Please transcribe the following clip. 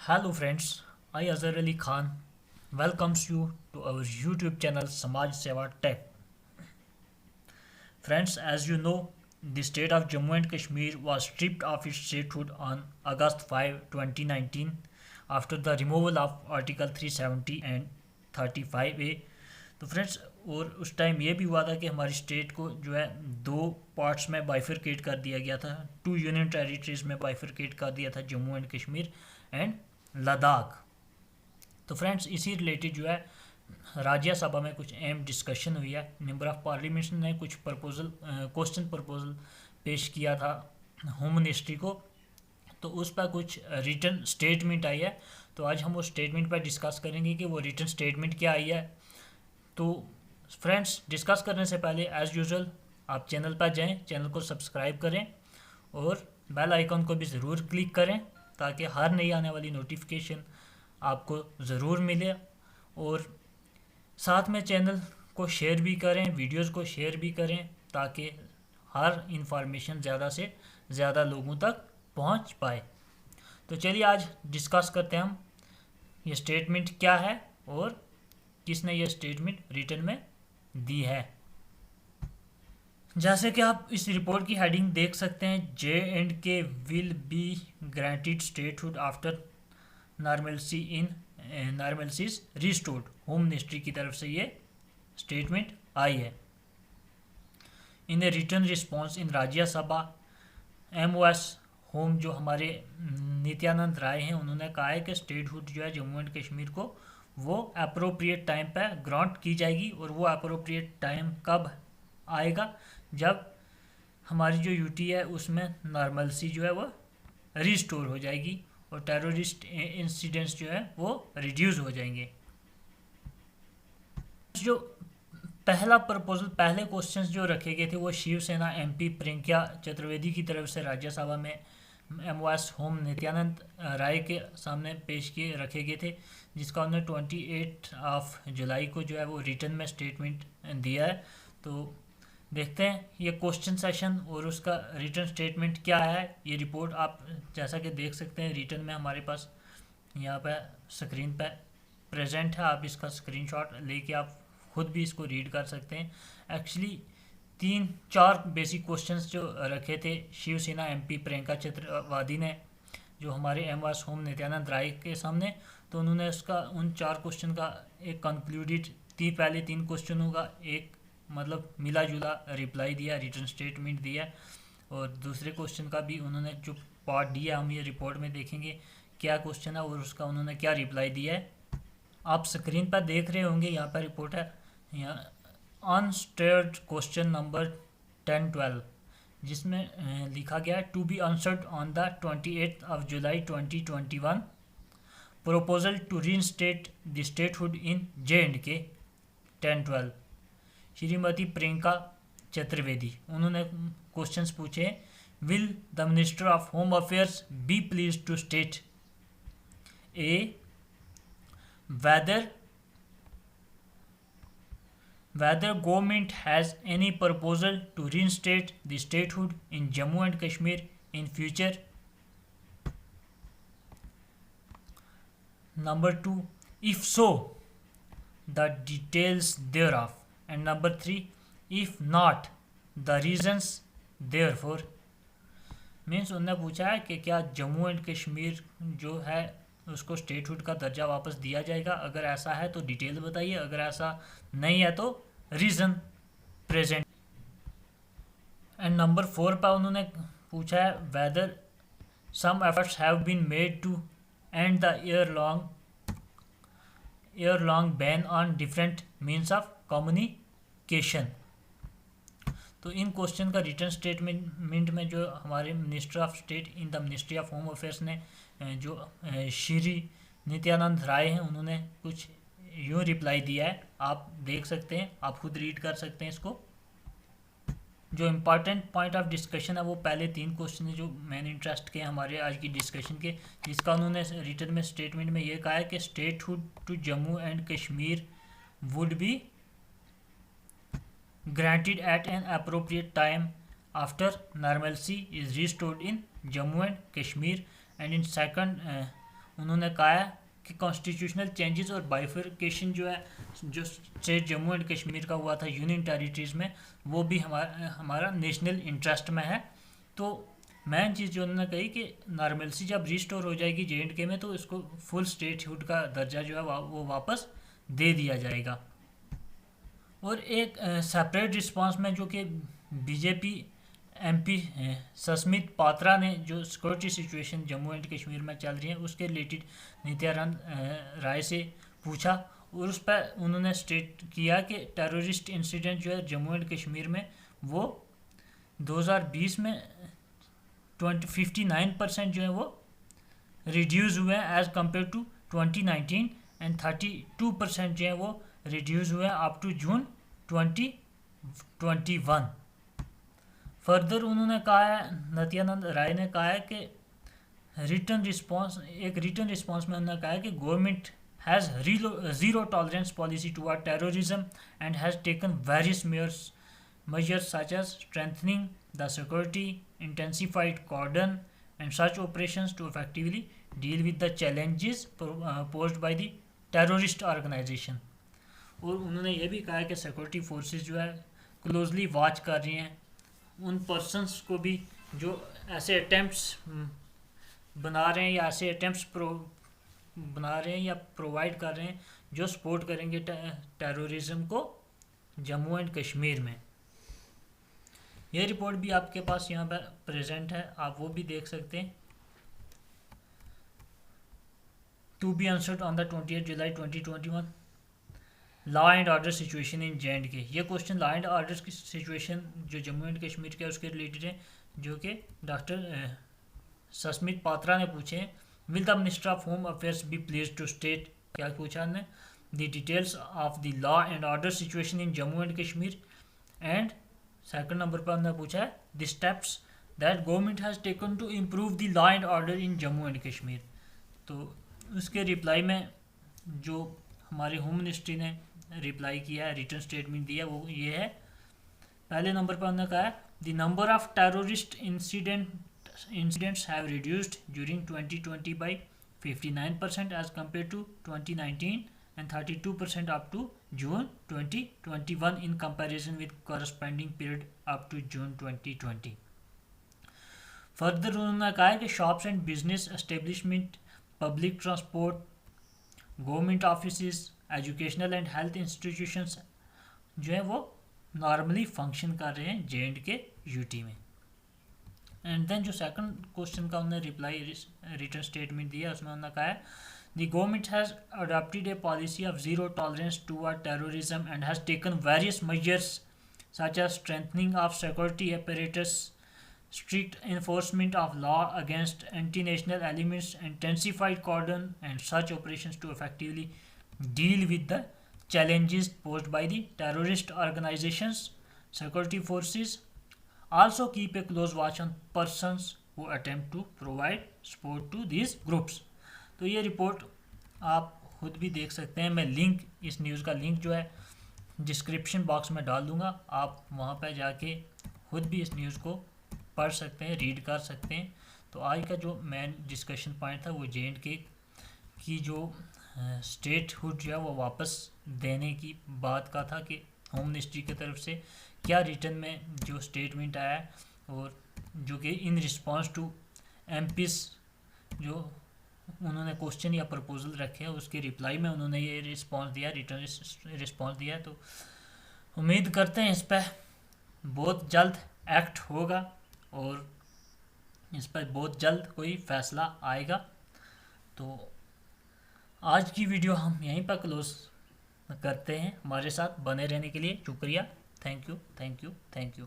Hello friends, I Azhar Ali Khan welcomes you to our YouTube channel Samaj Seva Tech. Friends, as you know, the state of Jammu and Kashmir was stripped of its statehood on August 5, 2019 after the removal of Article 370 and 35A. तो friends और उस time ये भी हुआ था कि हमारी state को जो है दो पार्ट्स में बाइफरकेट कर दिया गया था, टू यूनियन टेरिटरीज में बाइफरकेट कर दिया था जम्मू एंड कश्मीर एंड लद्दाख। तो फ्रेंड्स इसी रिलेटेड जो है राज्यसभा में कुछ अहम डिस्कशन हुई है। मेंबर ऑफ पार्लियामेंट ने कुछ क्वेश्चन प्रपोजल पेश किया था होम मिनिस्ट्री को, तो उस पर कुछ रिटन स्टेटमेंट आई है। तो आज हम वो स्टेटमेंट पर डिस्कस करेंगे कि वो रिटन स्टेटमेंट क्या आई है। तो फ्रेंड्स डिस्कस करने से पहले एज़ यूजुअल आप चैनल पर जाएं, चैनल को सब्सक्राइब करें और बेल आइकन को भी ज़रूर क्लिक करें ताकि हर नई आने वाली नोटिफिकेशन आपको ज़रूर मिले। और साथ में चैनल को शेयर भी करें, वीडियोस को शेयर भी करें ताकि हर इंफॉर्मेशन ज़्यादा से ज़्यादा लोगों तक पहुंच पाए। तो चलिए आज डिस्कस करते हैं हम ये स्टेटमेंट क्या है और किसने ये स्टेटमेंट रिटन में दी है। जैसे कि आप इस रिपोर्ट की हेडिंग देख सकते हैं, J&K will be granted statehood after normalcy is restored. Home ministry की तरफ से ये स्टेटमेंट आई है। In a written response in Rajya Sabha MOS home जो हमारे नित्यानंद राय हैं, उन्होंने कहा है कि स्टेटहुड जो है जम्मू एंड कश्मीर को वो अप्रोप्रिएट टाइम पर ग्रांट की जाएगी। और वो अप्रोप्रिएट टाइम कब आएगा? जब हमारी जो यूटी है उसमें नॉर्मलसी जो है वो रिस्टोर हो जाएगी और टेररिस्ट इंसिडेंट्स जो है वो रिड्यूस हो जाएंगे। जो पहला प्रपोजल, पहले क्वेश्चंस जो रखे गए थे वो शिवसेना MP प्रियंका चतुर्वेदी की तरफ से राज्यसभा में MOS होम नित्यानंद राय के सामने पेश किए रखे गए थे, जिसका उन्होंने 28 जुलाई को जो है वो रिटर्न में स्टेटमेंट दिया है। तो देखते हैं ये क्वेश्चन सेशन और उसका रिटर्न स्टेटमेंट क्या है। ये रिपोर्ट आप जैसा कि देख सकते हैं रिटर्न में हमारे पास यहाँ पर स्क्रीन पर प्रेजेंट है। आप इसका स्क्रीनशॉट लेके आप खुद भी इसको रीड कर सकते हैं। एक्चुअली 3-4 बेसिक क्वेश्चंस जो रखे थे शिवसेना MP प्रियंका चतुर्वेदी ने जो हमारे MOS होम नित्यानंद राय के सामने, तो उन्होंने उसका उन 4 क्वेश्चन का एक कंक्लूडेड पहले 3 क्वेश्चनों का एक मतलब मिला जुला रिप्लाई दिया, रिटर्न स्टेटमेंट दिया। और दूसरे क्वेश्चन का भी उन्होंने जो पार्ट दिया हम ये रिपोर्ट में देखेंगे क्या क्वेश्चन है और उसका उन्होंने क्या रिप्लाई दिया है। आप स्क्रीन पर देख रहे होंगे यहाँ पर रिपोर्ट है, यहाँ अनस्टेयर्ड क्वेश्चन नंबर 10-12 जिसमें लिखा गया है to be answered on the 28 July 2021 proposal to reinstate the statehood in J&K 10-12। Shrimati Priyanka Chaturvedi उन्होंने क्वेश्चंस पूछे, will the minister of home affairs be please to state a whether government has any proposal to reinstate the statehood in Jammu and Kashmir in future. Number 2, if so, the details thereof. And number 3, if not, the reasons therefore. Means उन्होंने पूछा है कि क्या Jammu and Kashmir जो है उसको statehood का दर्जा वापस दिया जाएगा, अगर ऐसा है तो डिटेल बताइए, अगर ऐसा नहीं है तो रीज़न प्रेजेंट। एंड नंबर 4 पर उन्होंने पूछा है whether some efforts have been made to end the year long ban on different means of communication. तो इन क्वेश्चन का रिटर्न स्टेटमेंट में जो हमारे minister of state in the ministry of home affairs ने जो श्री नित्यानंद राय हैं उन्होंने कुछ यूँ रिप्लाई दिया है, आप देख सकते हैं, आप खुद रीड कर सकते हैं इसको। जो इम्पॉर्टेंट पॉइंट ऑफ डिस्कशन है वो पहले 3 क्वेश्चन है जो मेन इंटरेस्ट के हमारे आज की डिस्कशन के, जिसका उन्होंने रिटर्न में स्टेटमेंट में ये कहा है कि statehood to Jammu and Kashmir would be granted at an appropriate time after normalcy is restored in Jammu and Kashmir. And in second उन्होंने कहा है कि कॉन्स्टिट्यूशनल चेंजेस और बाइफर्केशन जो है, जो स्टेट जम्मू एंड कश्मीर का हुआ था यूनियन टेरिटरीज में, वो भी हमारा नेशनल इंटरेस्ट में है। तो मेन चीज़ जो उन्होंने कही कि नॉर्मलसी जब रिस्टोर हो जाएगी J&K में, तो इसको फुल स्टेटहुड का दर्जा जो है वो वापस दे दिया जाएगा। और एक सेपरेट रिस्पांस में जो कि बीजेपी MP सस्मित पात्रा ने जो security situation Jammu and Kashmir में चल रही है उसके रिलेटेड नित्यानंद राय से पूछा, और उस पर उन्होंने स्टेट किया कि टेररिस्ट इंसिडेंट जो है जम्मू एंड कश्मीर में वो 2020 में 59% जो है वो रिड्यूस हुए हैं एज कम्पेयर टू 2019, एंड 32% जो है वो रिड्यूस हुए हैं अप टू जून 2021। फर्दर उन्होंने कहा है, नित्यानंद राय ने कहा है कि रिटर्न रिस्पांस में उन्होंने कहा है कि government has zero tolerance policy toward terrorism and has taken various measures such as strengthening the security, intensified cordon and such operations to effectively deal with the challenges posed by the terrorist organization। और उन्होंने ये भी कहा है कि security forces जो है closely watch कर रही हैं उन पर्सनस को भी जो ऐसे अटैम्प्ट्स बना रहे हैं या ऐसे अटैम्प्ट्स बना रहे हैं या प्रोवाइड कर रहे हैं जो सपोर्ट करेंगे टेररिज्म को जम्मू एंड कश्मीर में। ये रिपोर्ट भी आपके पास यहाँ पर प्रेजेंट है, आप वो भी देख सकते हैं। To be answered on the 28 July 2021, law and order situation in J&K। ये क्वेश्चन लॉ एंड ऑर्डर की सिचुएशन जो जम्मू एंड कश्मीर के उसके रिलेटेड है, जो कि डॉक्टर सस्मित पात्रा ने पूछे हैं। Will the minister of home affairs be please to state, क्या पूछा ने, the details of the law and order situation in Jammu and Kashmir, and second number पर हमने पूछा है the steps that government has taken to improve the law and order in Jammu and Kashmir. तो उसके reply में जो हमारी होम मिनिस्ट्री ने रिप्लाई किया है, रिटर्न स्टेटमेंट दिया, वो ये है। पहले नंबर पर हमने कहा है the number of terrorist incidents have reduced during 2020 by 59% as compared to 2019 and 32% up to June 2021 in comparison with corresponding period up to June 2020। Further उन्होंने कहा है कि shops and business establishment, public transport, government offices, educational and health institutions जो है वो normally function कर रहे हैं J&K UT में। एंड देन जो सेकंड क्वेश्चन का उन्होंने रिप्लाई रिटर्न स्टेटमेंट दिया, उसमें उन्होंने कहा है the government has adopted a policy of zero tolerance toward terrorism and has taken various measures such as strengthening of security apparatus, strict enforcement of law against anti-national elements, intensified cordon and such operations to effectively deal with the challenges posed by the terrorist organizations. Security forces also keep a close watch on persons who attempt to provide support to these groups। तो ये report आप खुद भी देख सकते हैं। मैं link, इस न्यूज़ का लिंक जो है डिस्क्रिप्शन बॉक्स में डाल दूंगा, आप वहाँ पर जाके खुद भी इस न्यूज़ को पढ़ सकते हैं, रीड कर सकते हैं। तो आज का जो मेन डिस्कशन पॉइंट था वो J&K की जो स्टेटहुड जो है वो वापस देने की बात का था कि होम मिनिस्ट्री की तरफ से क्या रिटर्न में जो स्टेटमेंट आया है, और जो कि इन रिस्पांस टू MPs जो उन्होंने क्वेश्चन या प्रपोजल रखे हैं उसके रिप्लाई में उन्होंने ये रिस्पांस दिया, रिटर्न रिस्पांस दिया। तो उम्मीद करते हैं इस पर बहुत जल्द एक्ट होगा और इस पर बहुत जल्द कोई फैसला आएगा। तो आज की वीडियो हम यहीं पर क्लोज करते हैं। हमारे साथ बने रहने के लिए शुक्रिया। Thank you, thank you, thank you.